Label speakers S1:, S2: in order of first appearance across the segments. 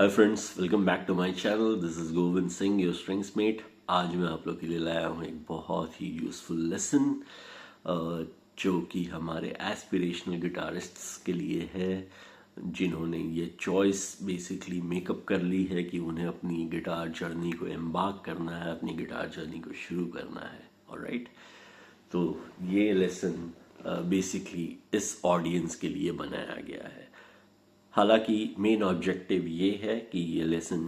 S1: Hi friends, welcome back to my channel. This is Govind Singh, your strings mate. आज मैं आप लोग के लिए लाया हूँ एक बहुत ही यूज़फुल लेसन जो कि हमारे एस्पिरेशनल गिटारिस्ट्स के लिए है, जिन्होंने ये चॉइस बेसिकली मेकअप कर ली है कि उन्हें अपनी गिटार जर्नी को एम्बार्क करना है, अपनी गिटार जर्नी को शुरू करना है। ऑलराइट, तो ये लेसन बेसिकली इस ऑडियंस के लिए बनाया गया है। हालांकि मेन ऑब्जेक्टिव ये है कि ये लेसन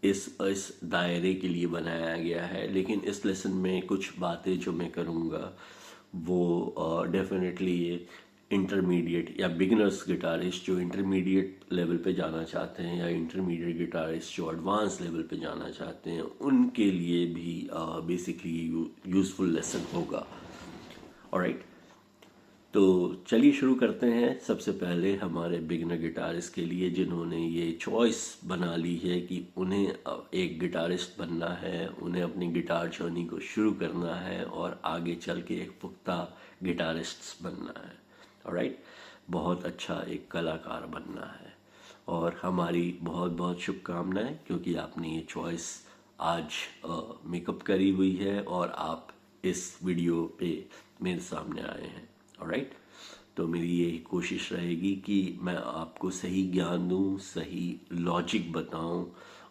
S1: इस दायरे के लिए बनाया गया है, लेकिन इस लेसन में कुछ बातें जो मैं करूँगा वो डेफिनेटली इंटरमीडिएट या बिगिनर्स गिटारिस्ट जो इंटरमीडिएट लेवल पे जाना चाहते हैं या इंटरमीडिएट गिटारिस्ट जो एडवांस लेवल पे जाना चाहते हैं उनके लिए भी बेसिकली यूज़फुल लेसन होगा। ऑलराइट, तो चलिए शुरू करते हैं। सबसे पहले हमारे बिगिनर गिटारिस्ट के लिए जिन्होंने ये चॉइस बना ली है कि उन्हें एक गिटारिस्ट बनना है, उन्हें अपनी गिटार जर्नी को शुरू करना है और आगे चल के एक पुख्ता गिटारिस्ट बनना है। ऑलराइट, बहुत अच्छा एक कलाकार बनना है और हमारी बहुत बहुत शुभकामनाएं, क्योंकि आपने ये चॉइस आज मेकअप करी हुई है और आप इस वीडियो पे मेरे सामने आए हैं। ऑलराइट, तो मेरी यही कोशिश रहेगी कि मैं आपको सही ज्ञान दूं, सही लॉजिक बताऊं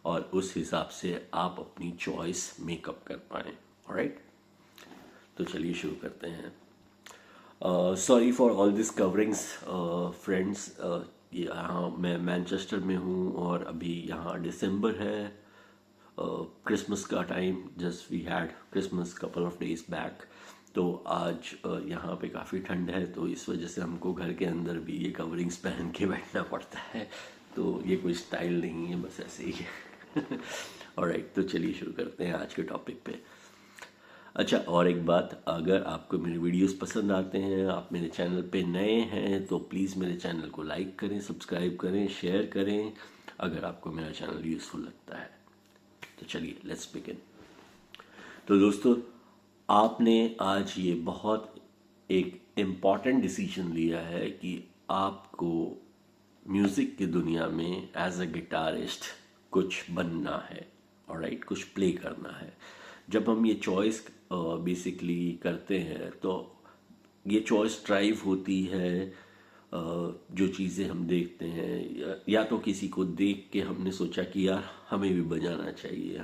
S1: और उस हिसाब से आप अपनी चॉइस मेकअप कर पाएं। ऑलराइट, तो चलिए शुरू करते हैं। Sorry for all this coverings friends. यहाँ मैं मैनचेस्टर में हूँ और अभी यहाँ दिसंबर है, क्रिसमस का time. Just we had Christmas couple of days back. तो आज यहाँ पे काफ़ी ठंड है, तो इस वजह से हमको घर के अंदर भी ये कवरिंग्स पहन के बैठना पड़ता है। तो ये कोई स्टाइल नहीं है, बस ऐसे ही है। ऑलराइट, तो चलिए शुरू करते हैं आज के टॉपिक पे। अच्छा, और एक बात, अगर आपको मेरे वीडियोस पसंद आते हैं, आप मेरे चैनल पे नए हैं, तो प्लीज़ मेरे चैनल को लाइक करें, सब्सक्राइब करें, शेयर करें अगर आपको मेरा चैनल यूज़फुल लगता है। तो चलिए लेट्स बिगिन। तो दोस्तों, आपने आज ये बहुत एक इम्पॉर्टेंट डिसीजन लिया है कि आपको म्यूज़िक की दुनिया में एज अ गिटारिस्ट कुछ बनना है। ऑलराइट, कुछ प्ले करना है। जब हम ये चॉइस बेसिकली करते हैं तो ये चॉइस ड्राइव होती है जो चीज़ें हम देखते हैं, या तो किसी को देख के हमने सोचा कि यार हमें भी बजाना चाहिए,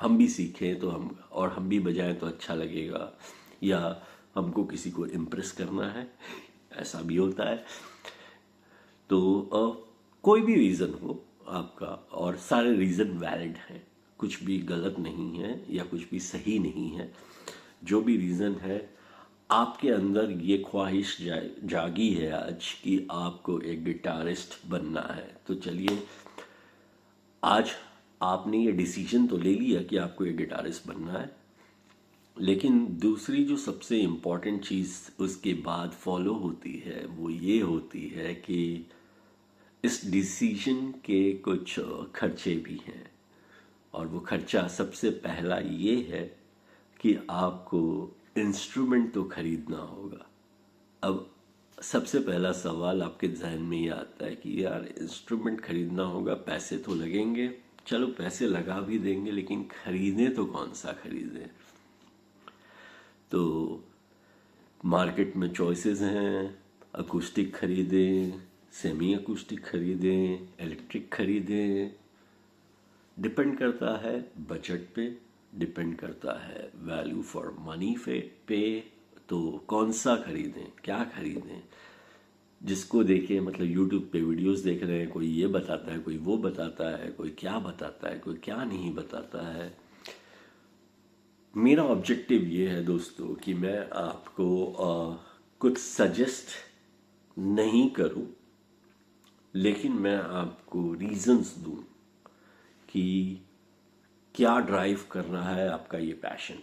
S1: हम भी सीखें तो हम भी बजाएं तो अच्छा लगेगा, या हमको किसी को इम्प्रेस करना है, ऐसा भी होता है। तो कोई भी रीज़न हो आपका, और सारे रीज़न वैलिड हैं, कुछ भी गलत नहीं है या कुछ भी सही नहीं है। जो भी रीज़न है, आपके अंदर ये ख्वाहिश जागी है आज कि आपको एक गिटारिस्ट बनना है। तो चलिए, आज आपने ये डिसीजन तो ले लिया कि आपको एक गिटारिस्ट बनना है, लेकिन दूसरी जो सबसे इम्पॉर्टेंट चीज़ उसके बाद फॉलो होती है वो ये होती है कि इस डिसीजन के कुछ खर्चे भी हैं। और वो खर्चा सबसे पहला ये है कि आपको इंस्ट्रूमेंट तो खरीदना होगा। अब सबसे पहला सवाल आपके जहन में ये आता है कि यार इंस्ट्रूमेंट खरीदना होगा, पैसे तो लगेंगे। चलो पैसे लगा भी देंगे, लेकिन खरीदें तो कौन सा खरीदें? तो मार्केट में चॉइसेस हैं, अकूस्टिक खरीदें, सेमी अकूस्टिक खरीदें, इलेक्ट्रिक खरीदें। डिपेंड करता है बजट पे, डिपेंड करता है वैल्यू फॉर मनी पे। तो कौन सा खरीदें, क्या खरीदें? जिसको देखें, मतलब यूट्यूब पे वीडियोस देख रहे हैं, कोई ये बताता है, कोई वो बताता है, कोई क्या बताता है, कोई क्या नहीं बताता है। मेरा ऑब्जेक्टिव ये है दोस्तों कि मैं आपको कुछ सजेस्ट नहीं करूं, लेकिन मैं आपको रीजंस दूं कि क्या ड्राइव कर रहा है आपका ये पैशन,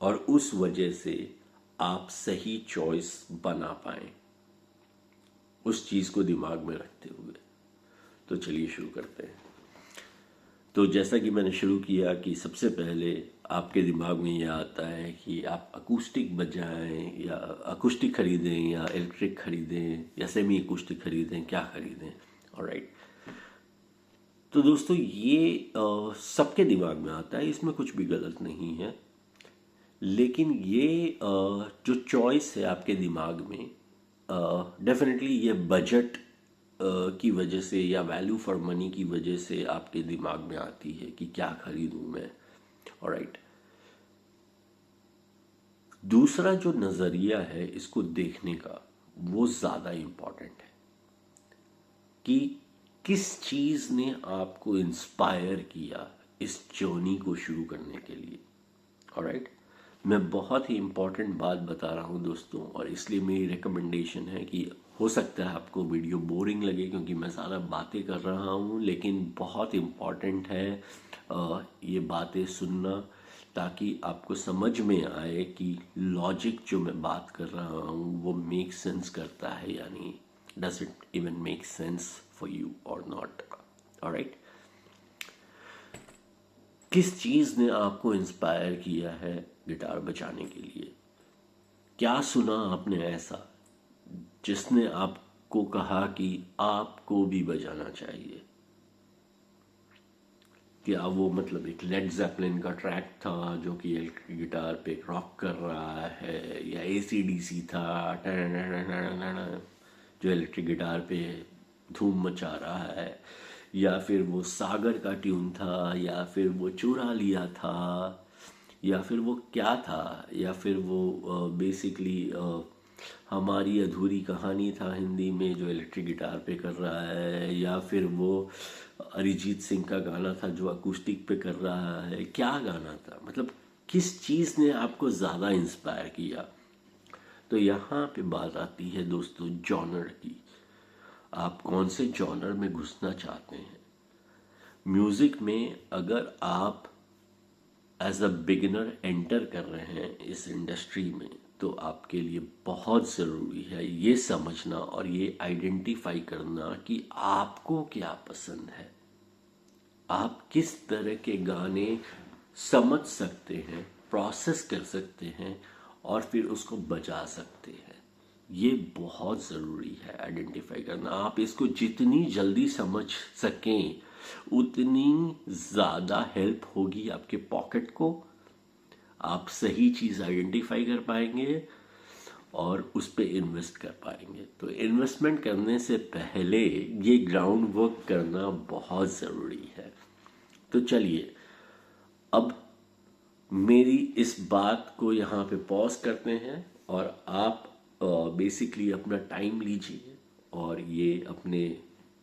S1: और उस वजह से आप सही चॉइस बना पाएं, उस चीज़ को दिमाग में रखते हुए। तो चलिए शुरू करते हैं। तो जैसा कि मैंने शुरू किया कि सबसे पहले आपके दिमाग में ये आता है कि आप अकूस्टिक बजाएं या अकूस्टिक खरीदें या इलेक्ट्रिक खरीदें या सेमी अकूस्टिक खरीदें, क्या खरीदें? ऑलराइट, तो दोस्तों ये सबके दिमाग में आता है, इसमें कुछ भी गलत नहीं है। लेकिन ये जो चॉइस है आपके दिमाग में, डेफिनेटली ये बजट की वजह से या वैल्यू फॉर मनी की वजह से आपके दिमाग में आती है कि क्या खरीदूं मैं। ऑलराइट, दूसरा जो नज़रिया है इसको देखने का, वो ज़्यादा इम्पॉर्टेंट है कि किस चीज़ ने आपको इंस्पायर किया इस जर्नी को शुरू करने के लिए। ऑलराइट, मैं बहुत ही इम्पॉर्टेंट बात बता रहा हूँ दोस्तों, और इसलिए मेरी रिकमेंडेशन है कि हो सकता है आपको वीडियो बोरिंग लगे क्योंकि मैं ज़्यादा बातें कर रहा हूँ, लेकिन बहुत इम्पॉर्टेंट है ये बातें सुनना, ताकि आपको समझ में आए कि लॉजिक जो मैं बात कर रहा हूँ वो मेक सेंस करता है या नहीं। Does it even make sense for you और नॉट। ऑलराइट, किस चीज़ ने आपको इंस्पायर किया है गिटार बजाने के लिए? क्या सुना आपने ऐसा जिसने आपको कहा कि आपको भी बजाना चाहिए? क्या वो मतलब एक लेड ज़ेपलिन का ट्रैक था जो कि इलेक्ट्रिक गिटार पे रॉक कर रहा है, या AC/DC था जो इलेक्ट्रिक गिटार पे धूम मचा रहा है, या फिर वो सागर का ट्यून था, या फिर वो चुरा लिया था, या फिर वो क्या था, या फिर वो बेसिकली हमारी अधूरी कहानी था हिंदी में जो इलेक्ट्रिक गिटार पे कर रहा है, या फिर वो अरिजीत सिंह का गाना था जो अकूस्टिक पे कर रहा है? क्या गाना था? मतलब किस चीज़ ने आपको ज़्यादा इंस्पायर किया? तो यहाँ पे बात आती है दोस्तों जॉनर की। आप कौन से जॉनर में घुसना चाहते हैं? म्यूज़िक में अगर आप एज अ बिगिनर एंटर कर रहे हैं इस इंडस्ट्री में, तो आपके लिए बहुत ज़रूरी है ये समझना और ये आइडेंटिफाई करना कि आपको क्या पसंद है, आप किस तरह के गाने समझ सकते हैं, प्रोसेस कर सकते हैं और फिर उसको बजा सकते हैं। ये बहुत ज़रूरी है आइडेंटिफाई करना। आप इसको जितनी जल्दी समझ सकें उतनी ज़्यादा हेल्प होगी आपके पॉकेट को, आप सही चीज़ आइडेंटिफाई कर पाएंगे और उस पर इन्वेस्ट कर पाएंगे। तो इन्वेस्टमेंट करने से पहले ये ग्राउंड वर्क करना बहुत ज़रूरी है। तो चलिए अब मेरी इस बात को यहाँ पे पॉज करते हैं और आप बेसिकली अपना टाइम लीजिए और ये अपने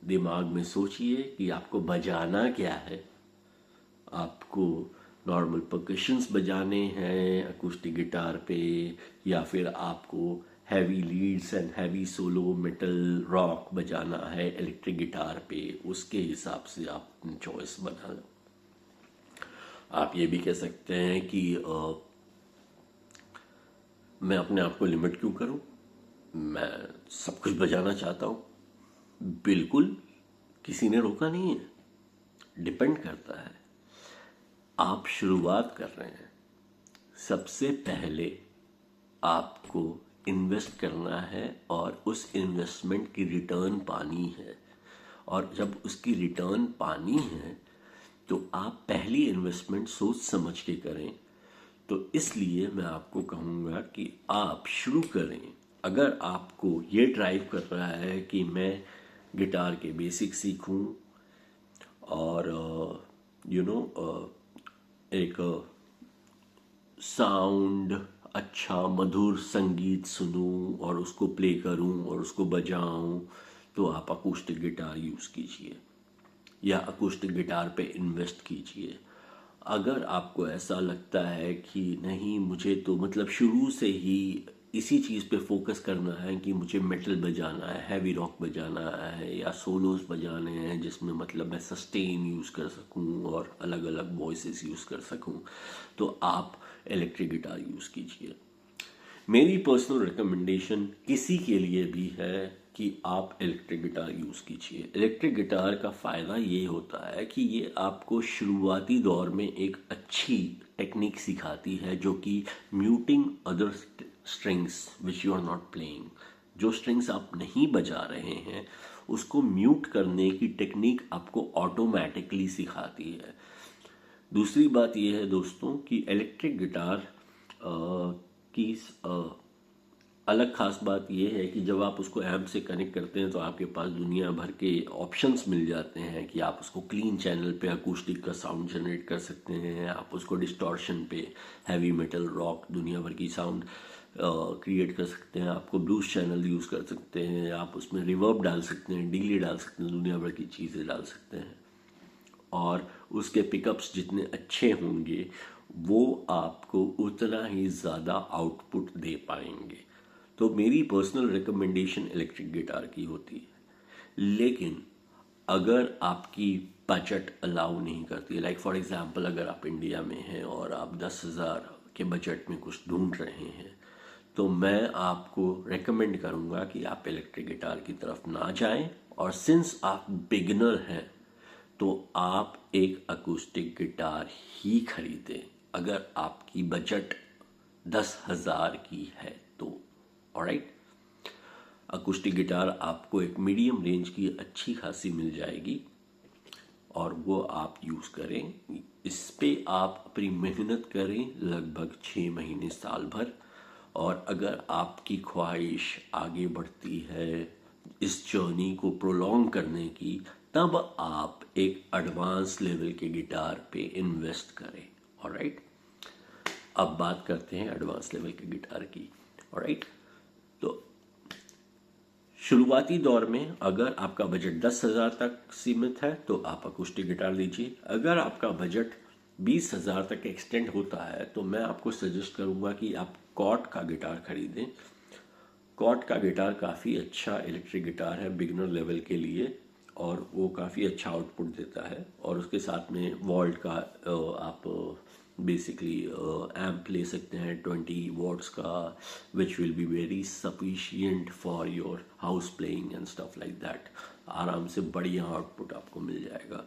S1: दिमाग में सोचिए कि आपको बजाना क्या है। आपको नॉर्मल परकशंस बजाने हैं अकूस्टिक गिटार पे, या फिर आपको heavy Leeds and heavy solo metal rock बजाना है इलेक्ट्रिक गिटार पे, उसके हिसाब से आप चॉइस बना लो। आप ये भी कह सकते हैं कि मैं अपने आप को लिमिट क्यों करूं, मैं सब कुछ बजाना चाहता हूं। बिल्कुल, किसी ने रोका नहीं है। डिपेंड करता है आप शुरुआत कर रहे हैं। सबसे पहले आपको इन्वेस्ट करना है और उस इन्वेस्टमेंट की रिटर्न पानी है, और जब उसकी रिटर्न पानी है तो आप पहली इन्वेस्टमेंट सोच समझ के करें। तो इसलिए मैं आपको कहूँगा कि आप शुरू करें। अगर आपको ये ड्राइव कर रहा है कि मैं गिटार के बेसिक सीखूं और एक साउंड अच्छा मधुर संगीत सुनूं और उसको प्ले करूं और उसको बजाऊं, तो आप अकूस्टिक गिटार यूज़ कीजिए या अकूस्टिक गिटार पे इन्वेस्ट कीजिए। अगर आपको ऐसा लगता है कि नहीं, मुझे तो मतलब शुरू से ही इसी चीज़ पे फोकस करना है कि मुझे मेटल बजाना है, हैवी रॉक बजाना है, या सोलोज बजाने हैं जिसमें मतलब मैं सस्टेन यूज़ कर सकूं और अलग अलग वॉइसेस यूज़ कर सकूं, तो आप इलेक्ट्रिक गिटार यूज़ कीजिए। मेरी पर्सनल रिकमेंडेशन किसी के लिए भी है कि आप इलेक्ट्रिक गिटार यूज़ कीजिए। इलेक्ट्रिक गिटार का फ़ायदा ये होता है कि ये आपको शुरुआती दौर में एक अच्छी टेक्निक सिखाती है, जो कि muting other strings which you are not playing. जो स्ट्रिंग्स आप नहीं बजा रहे हैं उसको म्यूट करने की टेक्निक आपको ऑटोमेटिकली सिखाती है। दूसरी बात यह है दोस्तों कि इलेक्ट्रिक गिटार की अलग खास बात यह है कि जब आप उसको एम्प से कनेक्ट करते हैं तो आपके पास दुनिया भर के ऑप्शंस मिल जाते हैं कि आप उसको क्लीन चैनल पे अकूस्टिक का साउंड जनरेट कर सकते हैं, आप उसको डिस्टॉर्शन पे हैवी मेटल रॉक दुनिया भर की साउंड क्रिएट कर सकते हैं, आपको ब्लूज चैनल यूज़ कर सकते हैं, आप उसमें रिवर्ब डाल सकते हैं, डिले डाल सकते हैं, दुनिया भर की चीज़ें डाल सकते हैं और उसके पिकअप्स जितने अच्छे होंगे वो आपको उतना ही ज़्यादा आउटपुट दे पाएंगे। तो मेरी पर्सनल रिकमेंडेशन इलेक्ट्रिक गिटार की होती है, लेकिन अगर आपकी बजट अलाउ नहीं करती है, लाइक फॉर एग्जांपल अगर आप इंडिया में हैं और आप 10,000 के बजट में कुछ ढूंढ रहे हैं तो मैं आपको रेकमेंड करूंगा कि आप इलेक्ट्रिक गिटार की तरफ ना जाएं और सिंस आप बिगिनर हैं तो आप एक अकूस्टिक गिटार ही खरीदें अगर आपकी बजट 10,000 की है तो। ऑलराइट, अकूस्टिक गिटार आपको एक मीडियम रेंज की अच्छी खासी मिल जाएगी और वो आप यूज़ करें। इस पे आप अपनी मेहनत करें लगभग 6 महीने साल भर, और अगर आपकी ख्वाहिश आगे बढ़ती है इस जर्नी को प्रोलॉन्ग करने की तब आप एक एडवांस लेवल के गिटार पे इन्वेस्ट करें। ऑलराइट, अब बात करते हैं एडवांस लेवल के गिटार की। ऑलराइट, तो शुरुआती दौर में अगर आपका बजट 10,000 तक सीमित है तो आप अकूस्टिक गिटार लीजिए। अगर आपका बजट 20,000 तक एक्सटेंड होता है तो मैं आपको सजेस्ट करूंगा कि आप कॉट का गिटार खरीदें। कॉट का गिटार काफ़ी अच्छा इलेक्ट्रिक गिटार है बिगिनर लेवल के लिए और वो काफ़ी अच्छा आउटपुट देता है, और उसके साथ में वॉल्ट का आप बेसिकली एम्प ले सकते हैं 20 वॉट्स का, which will be very sufficient for your house playing and stuff like that. आराम से बढ़िया आउटपुट आपको मिल जाएगा।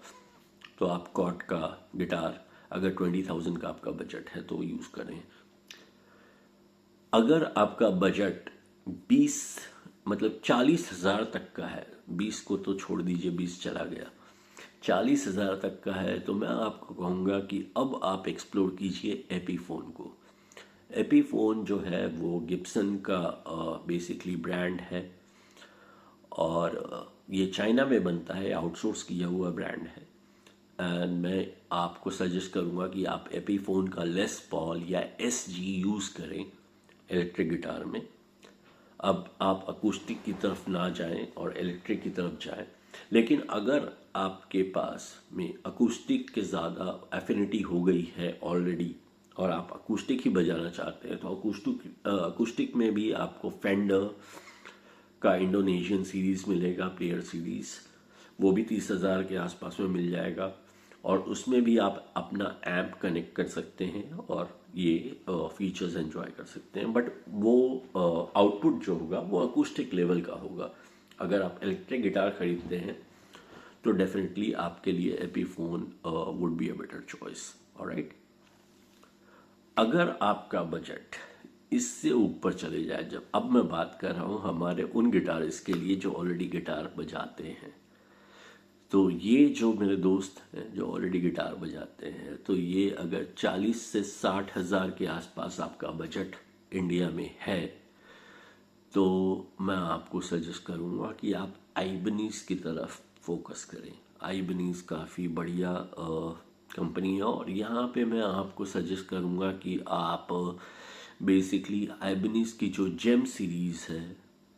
S1: तो आप कॉट का गिटार अगर 20,000 का आपका बजट है तो यूज़ करें। अगर आपका बजट 20 मतलब 40,000 तक का है, 20 को तो छोड़ दीजिए, 20 चला गया, 40,000 तक का है, तो मैं आपको कहूँगा कि अब आप एक्सप्लोर कीजिए एपीफोन को। एपीफोन जो है वो गिब्सन का बेसिकली ब्रांड है और ये चाइना में बनता है, आउटसोर्स किया हुआ ब्रांड है। एंड मैं आपको सजेस्ट करूँगा कि आप एपीफोन का लेस पॉल या एसजी यूज़ करें इलेक्ट्रिक गिटार में। अब आप अकूस्टिक की तरफ ना जाएं और इलेक्ट्रिक की तरफ जाएं, लेकिन अगर आपके पास में अकूस्टिक के ज़्यादा एफिनिटी हो गई है ऑलरेडी और आप अकूस्टिक ही बजाना चाहते हैं तो अकूस्टिक में भी आपको फेंडर का इंडोनेशियन सीरीज़ मिलेगा, प्लेयर सीरीज़, वो भी 30,000 के आसपास में मिल जाएगा और उसमें भी आप अपना ऐप कनेक्ट कर सकते हैं और ये फीचर्स एंजॉय कर सकते हैं। बट वो आउटपुट जो होगा वो अकूस्टिक लेवल का होगा। अगर आप इलेक्ट्रिक गिटार खरीदते हैं तो डेफिनेटली आपके लिए iPhone would be a better choice. Alright, अगर आपका बजट इससे ऊपर चले जाए, जब अब मैं बात कर रहा हूँ हमारे उन गिटारिस्ट के लिए जो ऑलरेडी गिटार बजाते हैं, तो ये जो मेरे दोस्त हैं जो ऑलरेडी गिटार बजाते हैं, तो ये अगर 40 से 60,000 के आसपास आपका बजट इंडिया में है तो मैं आपको सजेस्ट करूँगा कि आप आइबनीज़ की तरफ फोकस करें। आइबनीज़ काफ़ी बढ़िया कंपनी है और यहाँ पे मैं आपको सजेस्ट करूँगा कि आप बेसिकली आइबनीज़ की जो जेम सीरीज़ है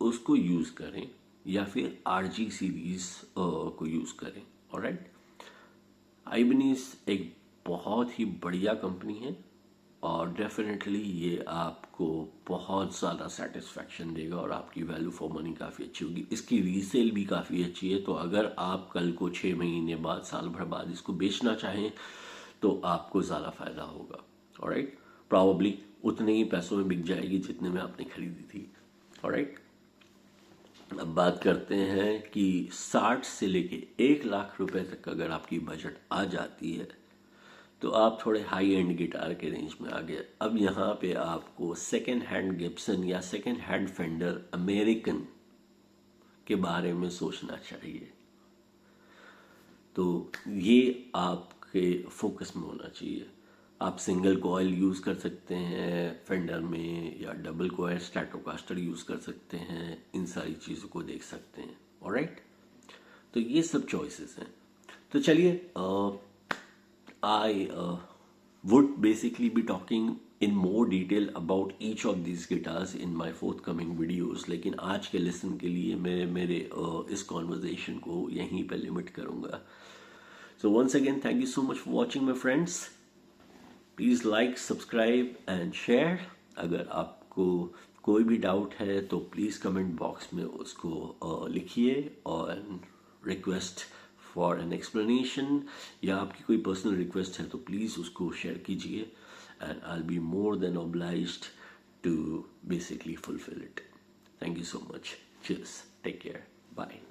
S1: उसको यूज़ करें या फिर आरजी सीरीज़ को यूज़ करें। ऑलराइट, आइबनीज़ एक बहुत ही बढ़िया कंपनी है और डेफिनेटली ये आपको बहुत ज़्यादा सेटिस्फैक्शन देगा और आपकी वैल्यू फॉर मनी काफ़ी अच्छी होगी। इसकी रीसेल भी काफ़ी अच्छी है, तो अगर आप कल को 6 महीने बाद, साल भर बाद इसको बेचना चाहें तो आपको ज़्यादा फ़ायदा होगा। ऑलराइट, प्रॉब्ली उतने ही पैसों में बिक जाएगी जितने में आपने खरीदी थी। ऑलराइट, अब बात करते हैं कि 60 से लेके 1 लाख रुपए तक अगर आपकी बजट आ जाती है तो आप थोड़े हाई एंड गिटार के रेंज में आ गए। अब यहाँ पे आपको सेकेंड हैंड गिब्सन या सेकेंड हैंड फेंडर अमेरिकन के बारे में सोचना चाहिए। तो ये आपके फोकस में होना चाहिए। आप सिंगल कॉइल यूज़ कर सकते हैं फेंडर में, या डबल कॉइल स्ट्रैटोकास्टर यूज़ कर सकते हैं, इन सारी चीज़ों को देख सकते हैं। ऑलराइट, तो ये सब चॉइसेस हैं। तो चलिए, आई would basically be talking in more detail about each of these guitars in my forthcoming videos, लेकिन आज के लेसन के लिए मैं मेरे इस कॉन्वर्जेशन को यहीं पे लिमिट करूँगा। So once again, thank you so much for watching, my friends. Please like, subscribe and share. अगर आपको कोई भी डाउट है तो प्लीज़ कमेंट बॉक्स में उसको लिखिए, और रिक्वेस्ट फॉर एन एक्सप्लेनेशन या आपकी कोई पर्सनल रिक्वेस्ट है तो प्लीज़ उसको शेयर कीजिए, and I will be more than obliged to basically fulfil it. Thank you so much. Cheers, take care, bye.